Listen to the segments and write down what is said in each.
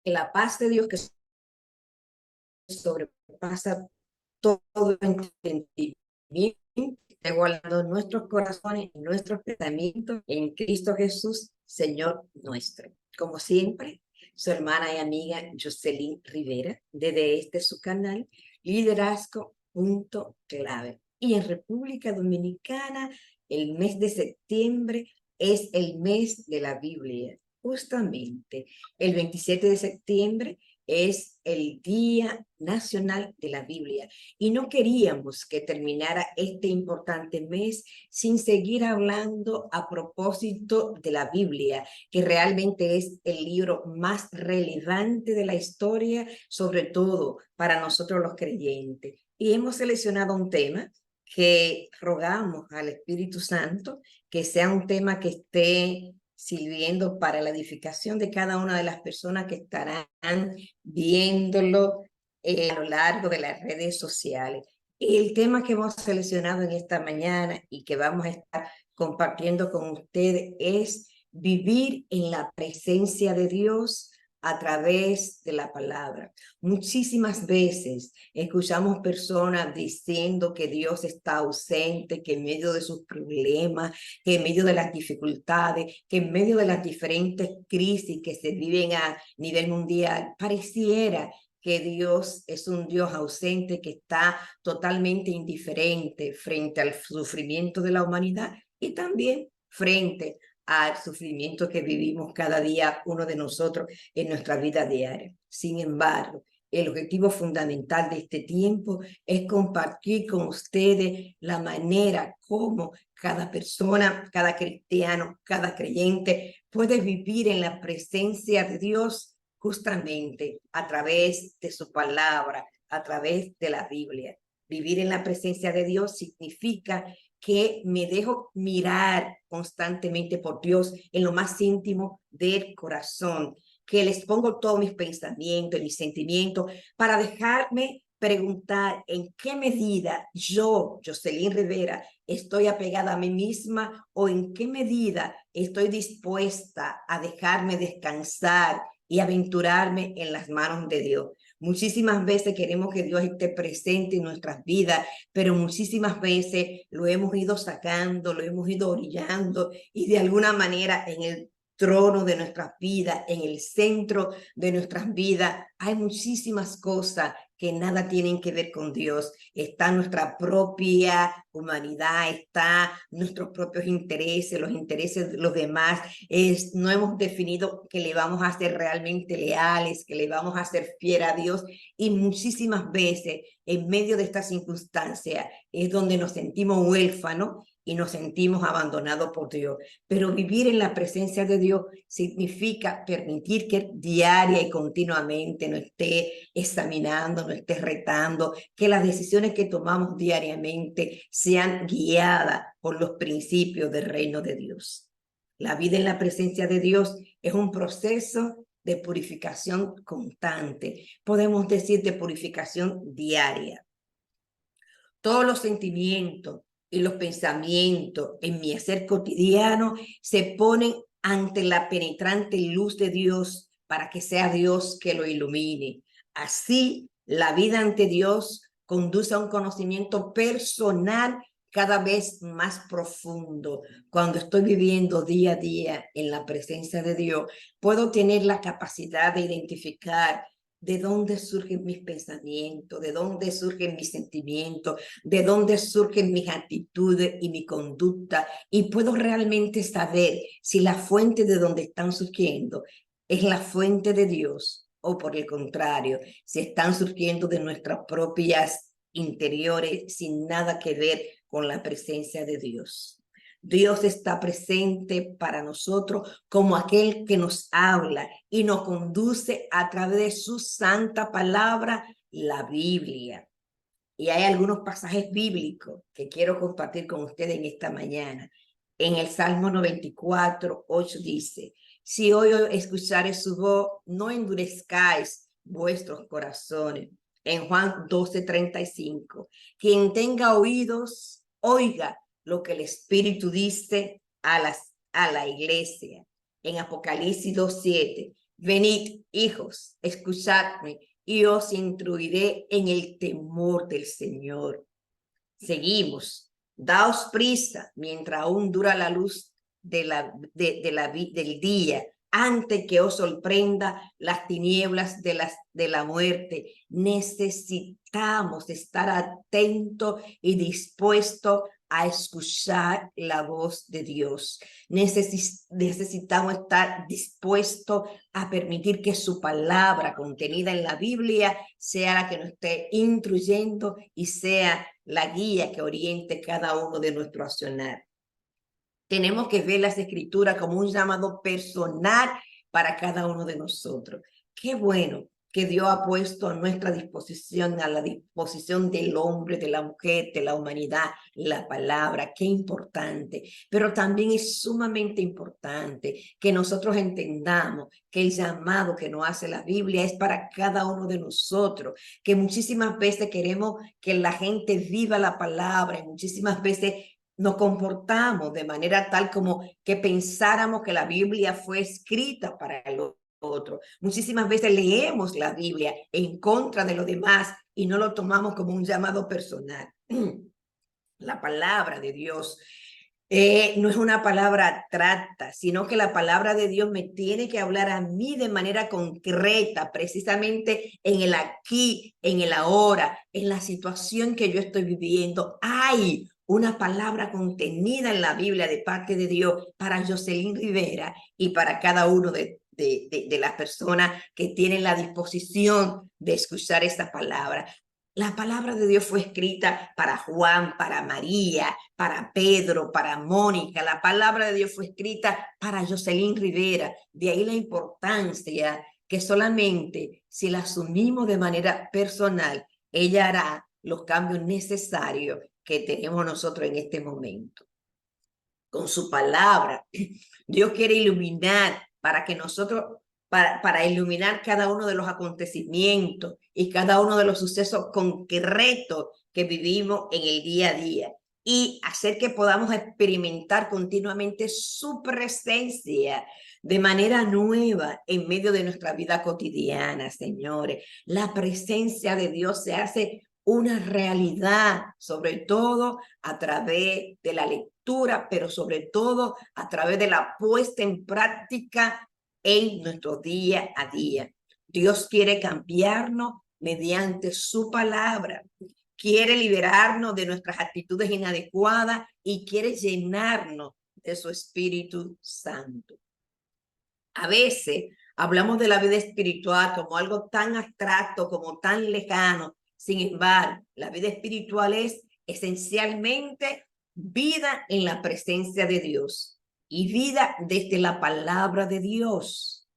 Que la paz de Dios que sobrepasa todo entendimiento, esté guardando nuestros corazones y nuestros pensamientos en Cristo Jesús, Señor nuestro. Como siempre, su hermana y amiga Jocelyn Rivera, desde su canal, Liderazgo Punto Clave. Y en República Dominicana, el mes de septiembre es el mes de la Biblia. Justamente el 27 de septiembre es el Día Nacional de la Biblia y no queríamos que terminara este importante mes sin seguir hablando a propósito de la Biblia, que realmente es el libro más relevante de la historia, sobre todo para nosotros los creyentes. Y hemos seleccionado un tema que rogamos al Espíritu Santo que sea un tema que esté sirviendo para la edificación de cada una de las personas que estarán viéndolo a lo largo de las redes sociales. El tema que hemos seleccionado en esta mañana y que vamos a estar compartiendo con ustedes es vivir en la presencia de Dios a través de la palabra. Muchísimas veces escuchamos personas diciendo que Dios está ausente, que en medio de sus problemas, que en medio de las dificultades, que en medio de las diferentes crisis que se viven a nivel mundial, pareciera que Dios es un Dios ausente, que está totalmente indiferente frente al sufrimiento de la humanidad y también frente al sufrimiento que vivimos cada día uno de nosotros en nuestra vida diaria. Sin embargo, el objetivo fundamental de este tiempo es compartir con ustedes la manera como cada persona, cada cristiano, cada creyente puede vivir en la presencia de Dios justamente a través de su palabra, a través de la Biblia. Vivir en la presencia de Dios significa que me dejo mirar constantemente por Dios en lo más íntimo del corazón, que les pongo todos mis pensamientos, mis sentimientos, para dejarme preguntar en qué medida yo, Jocelyn Rivera, estoy apegada a mí misma o en qué medida estoy dispuesta a dejarme descansar y aventurarme en las manos de Dios. Muchísimas veces queremos que Dios esté presente en nuestras vidas, pero muchísimas veces lo hemos ido sacando, lo hemos ido orillando y de alguna manera en el trono de nuestras vidas, en el centro de nuestras vidas, hay muchísimas cosas que nada tienen que ver con Dios. Está nuestra propia humanidad, está nuestros propios intereses, los intereses de los demás. No hemos definido que le vamos a ser realmente leales, que le vamos a ser fiel a Dios y muchísimas veces en medio de esta circunstancia es donde nos sentimos huérfanos y nos sentimos abandonados por Dios. Pero vivir en la presencia de Dios significa permitir que diaria y continuamente nos esté examinando, nos esté retando, que las decisiones que tomamos diariamente sean guiadas por los principios del reino de Dios. La vida en la presencia de Dios es un proceso de purificación constante, podemos decir de purificación diaria. Todos los sentimientos y los pensamientos en mi hacer cotidiano se ponen ante la penetrante luz de Dios para que sea Dios que lo ilumine. Así, la vida ante Dios conduce a un conocimiento personal cada vez más profundo. Cuando estoy viviendo día a día en la presencia de Dios, puedo tener la capacidad de identificar de dónde surgen mis pensamientos, de dónde surgen mis sentimientos, de dónde surgen mis actitudes y mi conducta, y puedo realmente saber si la fuente de donde están surgiendo es la fuente de Dios o por el contrario, si están surgiendo de nuestras propias interiores sin nada que ver con la presencia de Dios. Dios está presente para nosotros como aquel que nos habla y nos conduce a través de su santa palabra, la Biblia. Y hay algunos pasajes bíblicos que quiero compartir con ustedes en esta mañana. En el Salmo 94, 8 dice, si hoy escuchares su voz, no endurezcáis vuestros corazones. En Juan 12, 35, quien tenga oídos, oiga lo que el Espíritu dice a la iglesia. En Apocalipsis 2, 7, Venid, hijos, escuchadme, y os instruiré en el temor del Señor. Seguimos. Daos prisa mientras aún dura la luz del día, antes que os sorprenda las tinieblas de la muerte. Necesitamos estar atentos y dispuestos a escuchar la voz de Dios. Necesitamos estar dispuestos a permitir que su palabra contenida en la Biblia sea la que nos esté instruyendo y sea la guía que oriente cada uno de nuestro accionar. Tenemos que ver las escrituras como un llamado personal para cada uno de nosotros. Qué bueno que Dios ha puesto a nuestra disposición, a la disposición del hombre, de la mujer, de la humanidad, la palabra. Qué importante. Pero también es sumamente importante que nosotros entendamos que el llamado que nos hace la Biblia es para cada uno de nosotros, que muchísimas veces queremos que la gente viva la palabra y muchísimas veces nos comportamos de manera tal como que pensáramos que la Biblia fue escrita para el otro. Muchísimas veces leemos la Biblia en contra de los demás y no lo tomamos como un llamado personal. La palabra de Dios no es una palabra abstracta, sino que la palabra de Dios me tiene que hablar a mí de manera concreta, precisamente en el aquí, en el ahora, en la situación que yo estoy viviendo. Hay una palabra contenida en la Biblia de parte de Dios para Jocelyn Rivera y para cada uno de las personas que tienen la disposición de escuchar esta palabra. La palabra de Dios fue escrita para Juan, para María, para Pedro, para Mónica. La palabra de Dios fue escrita para Jocelyn Rivera. De ahí la importancia que solamente si la asumimos de manera personal, ella hará los cambios necesarios que tenemos nosotros en este momento. Con su palabra, Dios quiere iluminar para que nosotros para iluminar cada uno de los acontecimientos y cada uno de los sucesos concretos que vivimos en el día a día y hacer que podamos experimentar continuamente su presencia de manera nueva en medio de nuestra vida cotidiana, señores. La presencia de Dios se hace una realidad, sobre todo a través de la lectura, pero sobre todo a través de la puesta en práctica en nuestro día a día. Dios quiere cambiarnos mediante su palabra. Quiere liberarnos de nuestras actitudes inadecuadas y quiere llenarnos de su Espíritu Santo. A veces hablamos de la vida espiritual como algo tan abstracto, como tan lejano. Sin embargo, la vida espiritual es esencialmente vida en la presencia de Dios y vida desde la palabra de Dios.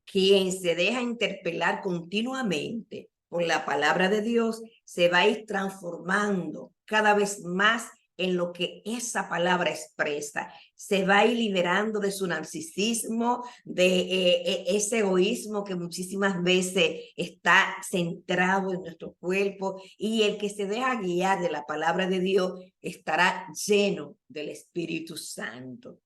Quien se deja interpelar continuamente por la palabra de Dios se va a ir transformando cada vez más en lo que esa palabra expresa. Se va a ir liberando de su narcisismo, de ese egoísmo que muchísimas veces está centrado en nuestro cuerpo, y el que se deja guiar de la palabra de Dios estará lleno del Espíritu Santo.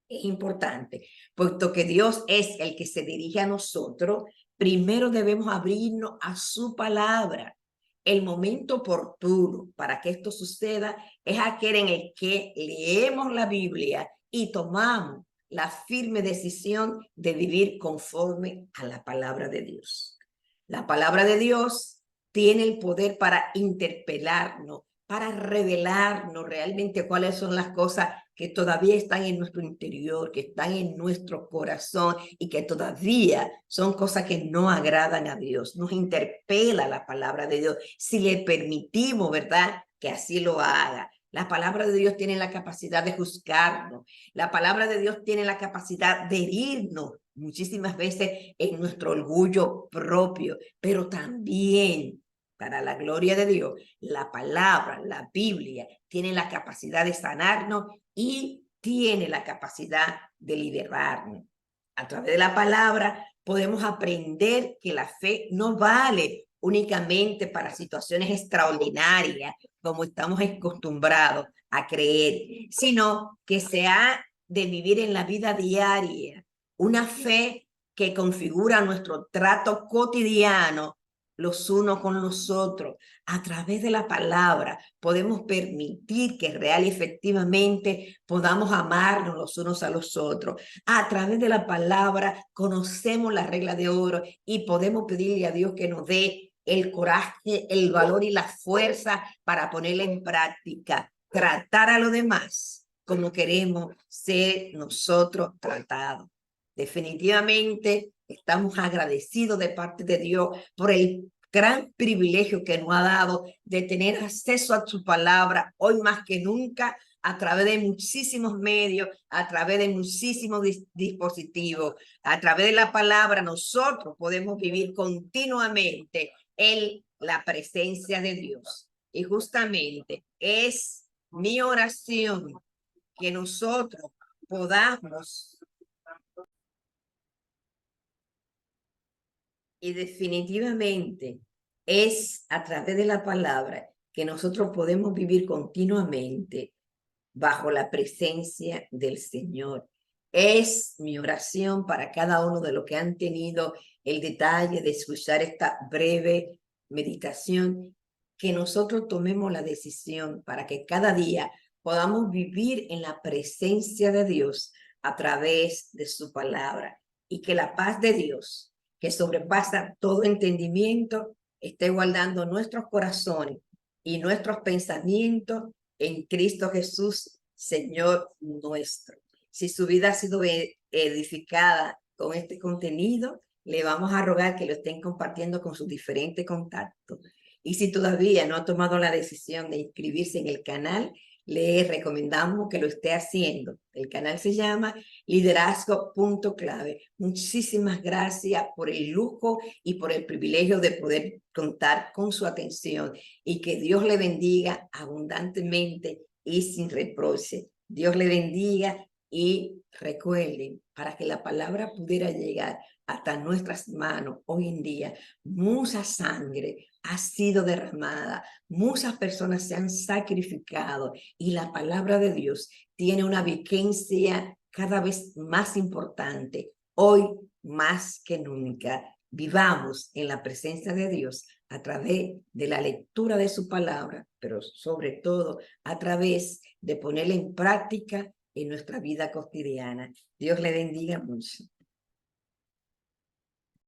Es importante, puesto que Dios es el que se dirige a nosotros, primero debemos abrirnos a su palabra. El momento oportuno para que esto suceda es aquel en el que leemos la Biblia y tomamos la firme decisión de vivir conforme a la palabra de Dios. La palabra de Dios tiene el poder para interpelarnos, para revelarnos realmente cuáles son las cosas que todavía están en nuestro interior, que están en nuestro corazón y que todavía son cosas que no agradan a Dios. Nos interpela la palabra de Dios si le permitimos, ¿verdad?, que así lo haga. La palabra de Dios tiene la capacidad de juzgarnos. La palabra de Dios tiene la capacidad de herirnos muchísimas veces en nuestro orgullo propio, pero también para la gloria de Dios, la palabra, la Biblia, tiene la capacidad de sanarnos y tiene la capacidad de liberarnos. A través de la palabra podemos aprender que la fe no vale únicamente para situaciones extraordinarias, como estamos acostumbrados a creer, sino que se ha de vivir en la vida diaria una fe que configura nuestro trato cotidiano los unos con los otros. A través de la palabra podemos permitir que real y efectivamente podamos amarnos los unos a los otros. A través de la palabra conocemos la regla de oro y podemos pedirle a Dios que nos dé el coraje, el valor y la fuerza para ponerla en práctica. Tratar a los demás como queremos ser nosotros tratados. Definitivamente estamos agradecidos de parte de Dios por el gran privilegio que nos ha dado de tener acceso a su palabra hoy más que nunca, a través de muchísimos medios, a través de muchísimos dispositivos. A través de la palabra nosotros podemos vivir continuamente en la presencia de Dios. Y justamente es mi oración que nosotros podamos, y definitivamente es a través de la palabra que nosotros podemos vivir continuamente bajo la presencia del Señor. Es mi oración para cada uno de los que han tenido el detalle de escuchar esta breve meditación, que nosotros tomemos la decisión para que cada día podamos vivir en la presencia de Dios a través de su palabra, y que la paz de Dios, que sobrepasa todo entendimiento, esté guardando nuestros corazones y nuestros pensamientos en Cristo Jesús, Señor nuestro. Si su vida ha sido edificada con este contenido, le vamos a rogar que lo estén compartiendo con sus diferentes contactos. Y si todavía no ha tomado la decisión de inscribirse en el canal, le recomendamos que lo esté haciendo. El canal se llama Liderazgo.clave. Muchísimas gracias por el lujo y por el privilegio de poder contar con su atención, y que Dios le bendiga abundantemente y sin reproche. Dios le bendiga, y recuerden, para que la palabra pudiera llegar hasta nuestras manos hoy en día, mucha sangre ha sido derramada, muchas personas se han sacrificado, y la palabra de Dios tiene una vigencia cada vez más importante, hoy más que nunca. Vivamos en la presencia de Dios a través de la lectura de su palabra, pero sobre todo a través de ponerla en práctica en nuestra vida cotidiana. Dios le bendiga mucho.